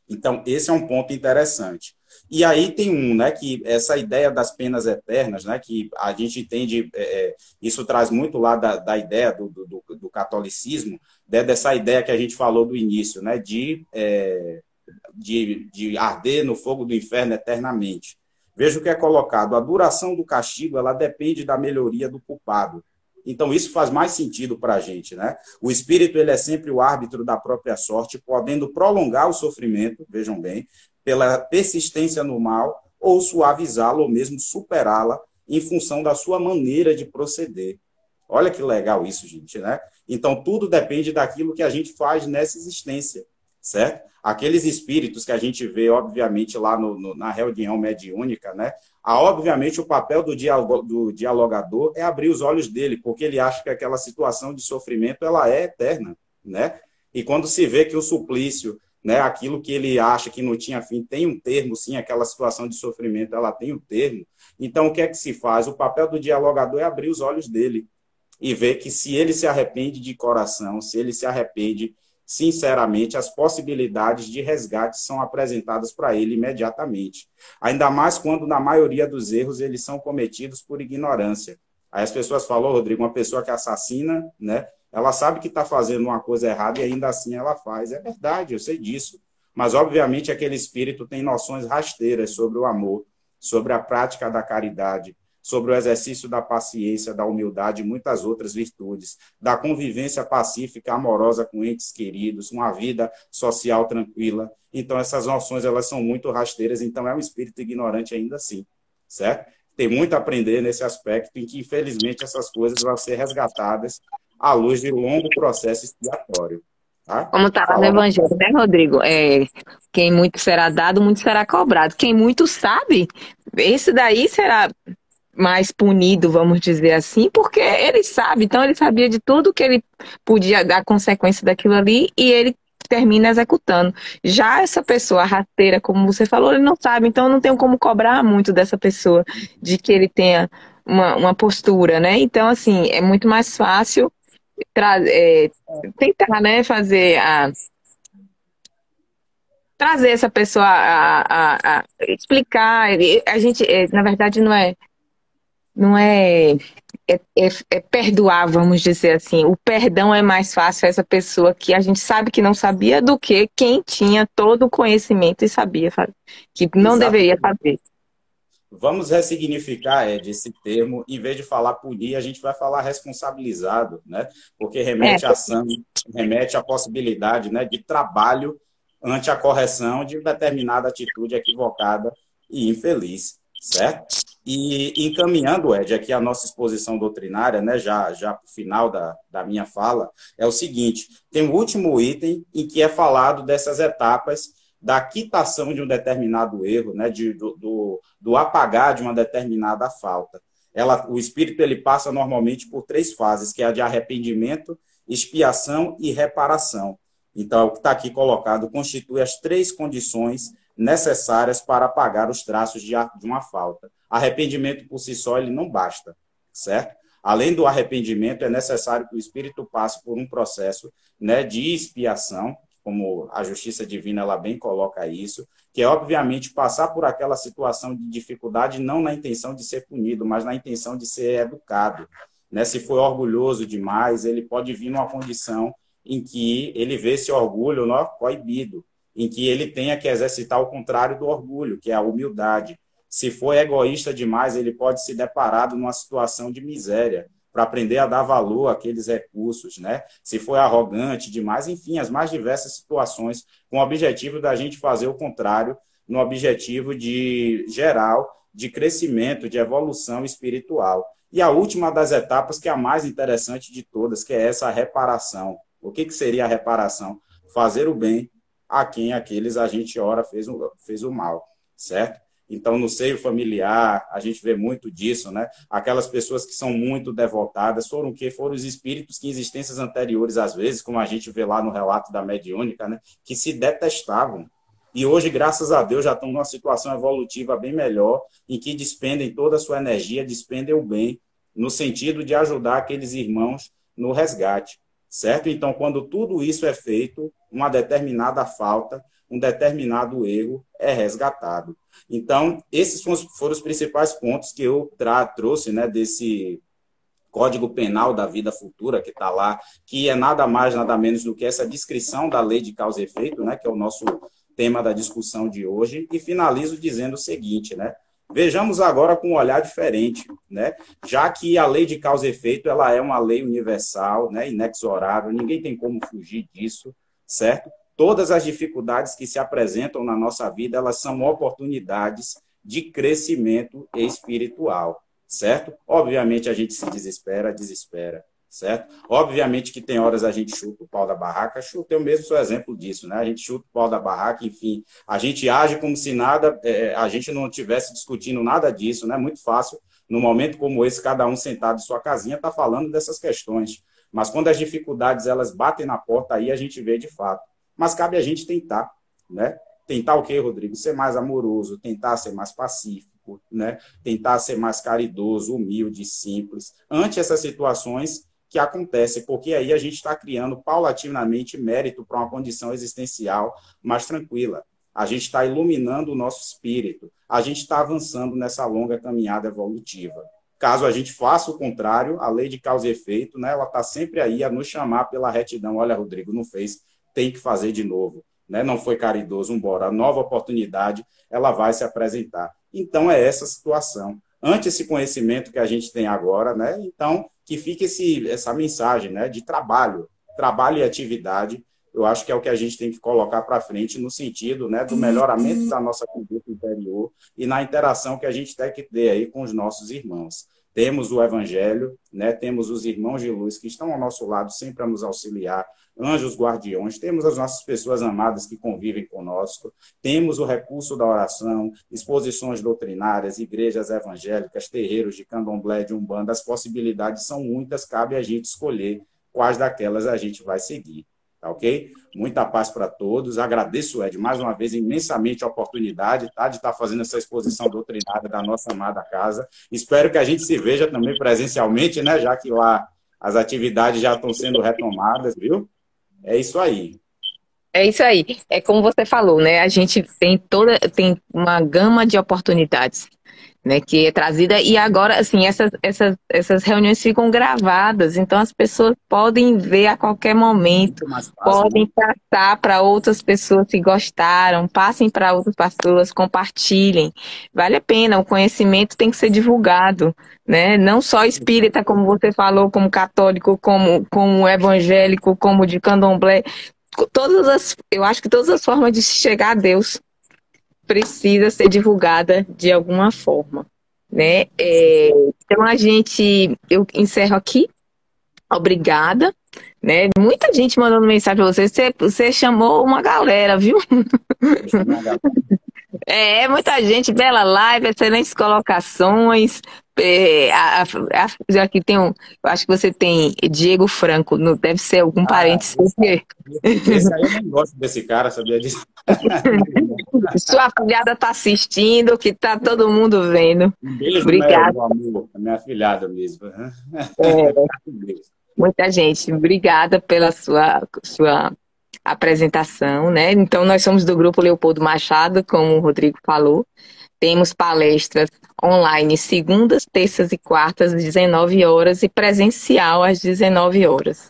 Então, esse é um ponto interessante. E aí tem né, que essa ideia das penas eternas, né, que a gente entende, isso traz muito lá da ideia do catolicismo, né, dessa ideia que a gente falou do início, né, de arder no fogo do inferno eternamente. Veja o que é colocado, a duração do castigo, ela depende da melhoria do culpado. Então, isso faz mais sentido para a gente, né? O espírito, ele é sempre o árbitro da própria sorte, podendo prolongar o sofrimento, vejam bem, pela persistência no mal, ou suavizá-la, ou mesmo superá-la, em função da sua maneira de proceder. Olha que legal isso, gente, né? Então, tudo depende daquilo que a gente faz nessa existência, certo? Aqueles espíritos que a gente vê, obviamente, lá na reunião mediúnica, né? Obviamente, o papel do dialogador é abrir os olhos dele, porque ele acha que aquela situação de sofrimento ela é eterna, né? E quando se vê que o suplício, né, aquilo que ele acha que não tinha fim, tem um termo, sim, aquela situação de sofrimento, ela tem um termo. Então, o que é que se faz? O papel do dialogador é abrir os olhos dele e ver que se ele se arrepende de coração, se ele se arrepende sinceramente, as possibilidades de resgate são apresentadas para ele imediatamente. Ainda mais quando, na maioria dos erros, eles são cometidos por ignorância. Aí as pessoas falam, Rodrigo, uma pessoa que assassina, né, ela sabe que está fazendo uma coisa errada e ainda assim ela faz. É verdade, eu sei disso. Mas, obviamente, aquele espírito tem noções rasteiras sobre o amor, sobre a prática da caridade, sobre o exercício da paciência, da humildade e muitas outras virtudes, da convivência pacífica, amorosa com entes queridos, uma vida social tranquila. Então, essas noções elas são muito rasteiras, então é um espírito ignorante ainda assim, certo? Tem muito a aprender nesse aspecto em que, infelizmente, essas coisas vão ser resgatadas à luz de um longo processo expiatório. Tá? Como está lá no Fala, Evangelho, né, Rodrigo? Quem muito será dado, muito será cobrado. Quem muito sabe, esse daí será mais punido, vamos dizer assim, porque ele sabe, então ele sabia de tudo que ele podia dar consequência daquilo ali e ele termina executando. Já essa pessoa rasteira, como você falou, ele não sabe, então não tem como cobrar muito dessa pessoa de que ele tenha uma postura, né? Então, assim, é muito mais fácil tentar, né, trazer essa pessoa a explicar. A gente, na verdade, não é perdoar, vamos dizer assim. O perdão é mais fácil a essa pessoa que a gente sabe que não sabia do que quem tinha todo o conhecimento e sabia que não deveria exatamente. fazer. Vamos ressignificar, Ed, esse termo. Em vez de falar punir, a gente vai falar responsabilizado, né? Porque É, remete à ação, remete à possibilidade, né, de trabalho ante a correção de determinada atitude equivocada e infeliz, certo? E encaminhando, Ed, aqui a nossa exposição doutrinária, né, já para o final da minha fala, é o seguinte: tem o último item em que é falado dessas etapas da quitação de um determinado erro, né, do apagar de uma determinada falta. O espírito ele passa normalmente por três fases, que é a de arrependimento, expiação e reparação. Então, o que está aqui colocado constitui as três condições necessárias para apagar os traços de uma falta. Arrependimento por si só ele não basta, certo? Além do arrependimento, é necessário que o espírito passe por um processo, né, de expiação, como a justiça divina ela bem coloca isso, que é obviamente passar por aquela situação de dificuldade não na intenção de ser punido, mas na intenção de ser educado, né? Se for orgulhoso demais, ele pode vir numa condição em que ele vê esse orgulho, não, coibido, em que ele tenha que exercitar o contrário do orgulho, que é a humildade. Se for egoísta demais, ele pode se deparar numa situação de miséria, para aprender a dar valor àqueles recursos, né? Se for arrogante demais, enfim, as mais diversas situações, com o objetivo da gente fazer o contrário, no objetivo de geral, de crescimento, de evolução espiritual. E a última das etapas, que é a mais interessante de todas, que é essa reparação. O que seria a reparação? Fazer o bem a quem aqueles a gente ora fez o mal, certo? Então, no seio familiar, a gente vê muito disso, né? Aquelas pessoas que são muito devotadas foram o quê? Foram os espíritos que em existências anteriores, às vezes, como a gente vê lá no relato da mediúnica, né? Que se detestavam. E hoje, graças a Deus, já estão numa situação evolutiva bem melhor, em que despendem toda a sua energia, despendem o bem, no sentido de ajudar aqueles irmãos no resgate, certo? Então, quando tudo isso é feito, uma determinada falta, um determinado erro é resgatado. Então, esses foram os principais pontos que eu trouxe, né, desse Código Penal da Vida Futura, que está lá, que é nada mais, nada menos do que essa descrição da lei de causa e efeito, né, que é o nosso tema da discussão de hoje, e finalizo dizendo o seguinte, né, vejamos agora com um olhar diferente, né, já que a lei de causa e efeito ela é uma lei universal, né, inexorável, ninguém tem como fugir disso, certo? Todas as dificuldades que se apresentam na nossa vida, elas são oportunidades de crescimento espiritual, certo? Obviamente a gente se desespera, certo? Obviamente que tem horas a gente chuta o pau da barraca, eu mesmo sou exemplo disso, né? A gente chuta o pau da barraca, enfim, a gente age como se nada, a gente não estivesse discutindo nada disso, né? Muito fácil, num momento como esse, cada um sentado em sua casinha está falando dessas questões, mas quando as dificuldades elas batem na porta, aí a gente vê de fato. Mas cabe a gente tentar, né? Tentar o quê, Rodrigo? Ser mais amoroso, tentar ser mais pacífico, né? Tentar ser mais caridoso, humilde, simples, ante essas situações que acontecem, porque aí a gente está criando paulatinamente mérito para uma condição existencial mais tranquila. A gente está iluminando o nosso espírito, a gente está avançando nessa longa caminhada evolutiva. Caso a gente faça o contrário, a lei de causa e efeito, né, ela está sempre aí a nos chamar pela retidão. Olha, Rodrigo, não fez, tem que fazer de novo, né? Não foi caridoso, embora a nova oportunidade ela vai se apresentar. Então, é essa situação. Ante esse conhecimento que a gente tem agora, né? Então, que fique essa mensagem, né, de trabalho e atividade. Eu acho que é o que a gente tem que colocar para frente no sentido, né, do melhoramento da nossa conduta interior e na interação que a gente tem que ter aí com os nossos irmãos. Temos o Evangelho, né, temos os irmãos de luz que estão ao nosso lado sempre a nos auxiliar, anjos guardiões, temos as nossas pessoas amadas que convivem conosco, temos o recurso da oração, exposições doutrinárias, igrejas evangélicas, terreiros de candomblé, de umbanda, as possibilidades são muitas, cabe a gente escolher quais daquelas a gente vai seguir. Tá, ok? Muita paz para todos. Agradeço, Ed, mais uma vez, imensamente a oportunidade, tá, de estar fazendo essa exposição doutrinária da nossa amada casa. Espero que a gente se veja também presencialmente, né, já que lá as atividades já estão sendo retomadas, viu? É isso aí. É isso aí. É como você falou, né? A gente tem uma gama de oportunidades, né, que é trazida, e agora, assim, essas reuniões ficam gravadas, então as pessoas podem ver a qualquer momento, Muito mais fácil, podem né? passar para outras pessoas que gostaram, passem para outras pessoas, compartilhem. Vale a pena, o conhecimento tem que ser divulgado, né? Não só espírita, como você falou, como católico, como evangélico, como de candomblé, eu acho que todas as formas de se chegar a Deus precisa ser divulgada de alguma forma, né? Então eu encerro aqui. Obrigada, né? Muita gente mandando mensagem para você. Você chamou uma galera, viu? Muita gente, bela live, excelentes colocações. Aqui tem eu acho que você tem Diego Franco, deve ser algum Ah, parente seu. esse aí eu nem gosto desse cara, sabia disso? Sua afilhada está assistindo, que tá todo mundo vendo. Um beijo, Mel, Obrigada. meu amor. A minha afilhada mesmo. É, muita gente, obrigada pela sua apresentação, né? Então, nós somos do Grupo Leopoldo Machado, como o Rodrigo falou. Temos palestras online segundas, terças e quartas, às 19 horas, e presencial às 19 horas.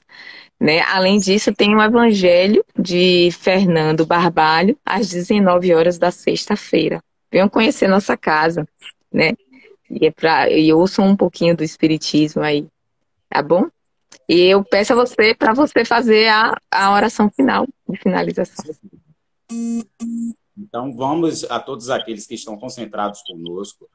Né? Além disso, tem o Evangelho de Fernando Barbalho, às 19 horas da sexta-feira. Venham conhecer nossa casa, né? E ouçam um pouquinho do Espiritismo aí, tá bom? E eu peço a você, para você fazer a oração final, de finalização. Então, vamos a todos aqueles que estão concentrados conosco,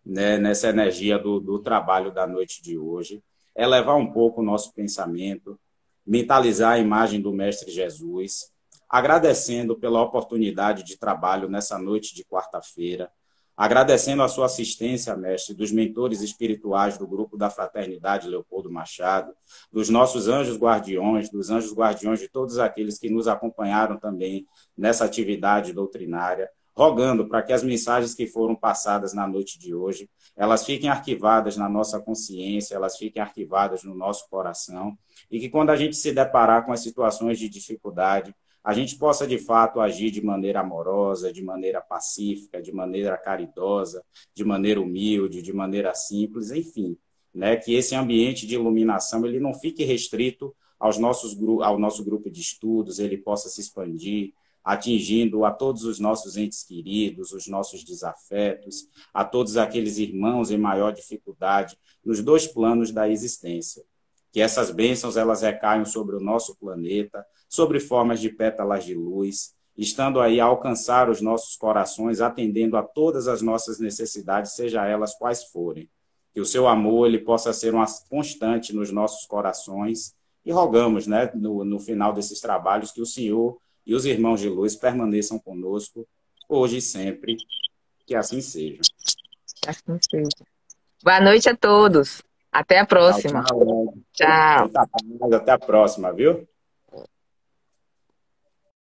né, nessa energia do trabalho da noite de hoje, elevar um pouco o nosso pensamento, mentalizar a imagem do Mestre Jesus, agradecendo pela oportunidade de trabalho nessa noite de quarta-feira, agradecendo a sua assistência, mestre, dos mentores espirituais do grupo da Fraternidade Leopoldo Machado, dos nossos anjos guardiões, dos anjos guardiões de todos aqueles que nos acompanharam também nessa atividade doutrinária, rogando para que as mensagens que foram passadas na noite de hoje, elas fiquem arquivadas na nossa consciência, elas fiquem arquivadas no nosso coração, e que quando a gente se deparar com as situações de dificuldade, a gente possa, de fato, agir de maneira amorosa, de maneira pacífica, de maneira caridosa, de maneira humilde, de maneira simples, enfim, né? Que esse ambiente de iluminação ele não fique restrito ao nosso grupo de estudos, ele possa se expandir, atingindo a todos os nossos entes queridos, os nossos desafetos, a todos aqueles irmãos em maior dificuldade, nos dois planos da existência. Que essas bênçãos elas recaiam sobre o nosso planeta, sobre formas de pétalas de luz, estando aí a alcançar os nossos corações, atendendo a todas as nossas necessidades, seja elas quais forem. Que o seu amor ele possa ser uma constante nos nossos corações e rogamos, né, no final desses trabalhos, que o Senhor e os irmãos de luz permaneçam conosco, hoje e sempre, que assim seja. Assim seja. Boa noite a todos. Até a próxima. Tchau, tchau. Tchau. Até a próxima, viu?